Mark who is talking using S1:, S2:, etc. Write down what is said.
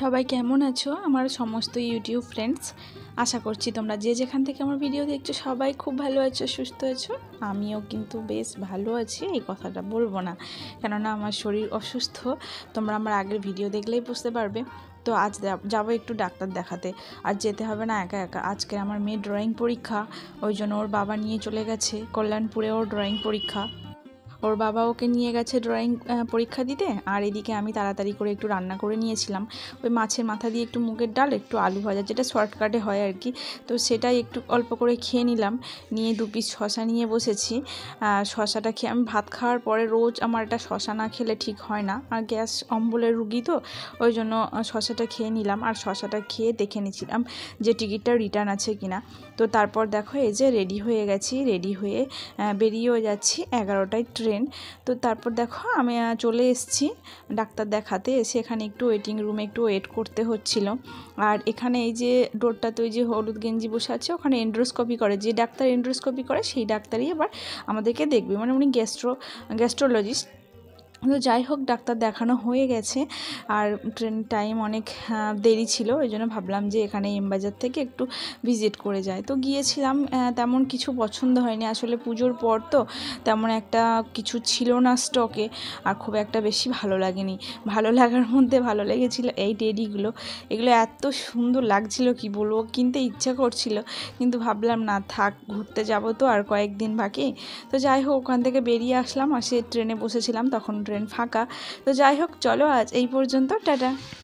S1: সবাই কেমন আছো আমার সমস্ত ইউটিউব ফ্রেন্ডস। আশা করছি তোমরা যে যেখান থেকে আমার ভিডিও দেখছো সবাই খুব ভালো আছো, সুস্থ আছো। আমিও কিন্তু বেশ ভালো আছি, এই কথাটা বলবো না, কেননা আমার শরীর অসুস্থ। তোমরা আমার আগের ভিডিও দেখলেই বুঝতে পারবে। তো আজ যাবো একটু ডাক্তার দেখাতে। আর যেতে হবে না একা একা, আজকে আমার মেয়ে ড্রয়িং পরীক্ষা, ওই জন্য ওর বাবা নিয়ে চলে গেছে কল্যাণপুরে ওর ড্রয়িং পরীক্ষা। ওর বাবা ওকে নিয়ে গেছে ড্রয়িং পরীক্ষা দিতে। আর এদিকে আমি তাড়াতাড়ি করে একটু রান্না করে নিয়েছিলাম, ওই মাছের মাথা দিয়ে একটু মুগের ডাল, একটু আলু ভাজা, যেটা শর্টকাটে হয় আর কি। তো সেটাই একটু অল্প করে খেয়ে নিলাম, নিয়ে 2 পিস শশা নিয়ে বসেছি। শশাটা খেয়ে আমি ভাত খাওয়ার পরে রোজ আমার এটা শশা না খেলে ঠিক হয় না, আর গ্যাস অম্বলের রুগী তো ওই জন্য শশাটা খেয়ে নিলাম। আর শশাটা খেয়ে দেখে নিয়েছিলাম যে টিকিটটা রিটার্ন আছে কিনা। তো তারপর দেখো এই যে রেডি হয়ে গেছি, রেডি হয়ে বেরিয়েও যাচ্ছি, 11টায় ট্রেন। তো তারপর দেখো আমি চলে এসেছি ডাক্তার দেখাতে। এসে এখানে একটু ওয়েটিং রুমে একটু ওয়েট করতে হচ্ছিল। আর এখানে এই যে ডোরটাতে ওই যে হলুদ গেঞ্জি বসে আছে, ওখানে এন্ড্রোস্কোপি করে, যে ডাক্তার এন্ড্রোস্কোপি করে সেই ডাক্তারই আবার আমাদেরকে দেখবে, মানে উনি গ্যাস্ট্রোলজিস্ট। তো যাই হোক, ডাক্তার দেখানো হয়ে গেছে। আর ট্রেন টাইম অনেক দেরি ছিল, ওই জন্য ভাবলাম যে এখানে এমবাজার থেকে একটু ভিজিট করে যায়। তো গিয়েছিলাম, তেমন কিছু পছন্দ হয়নি আসলে, পুজোর পর তো তেমন একটা কিছু ছিল না স্টকে। আর খুব একটা বেশি ভালো লাগেনি। ভালো লাগার মধ্যে ভালো লেগেছিলো এই টেডিগুলো, এগুলো এত সুন্দর লাগছিল কি বলবো, কিনতে ইচ্ছা করছিল, কিন্তু ভাবলাম না থাক, ঘুরতে যাব তো আর কয়েকদিন বাকি। তো যাই হোক, ওখান থেকে বেরিয়ে আসলাম, আর সে ট্রেনে বসেছিলাম তখন ট্রেন ফাঁকা। তো যাই হোক, চলো আজ এই পর্যন্ত, টাটা।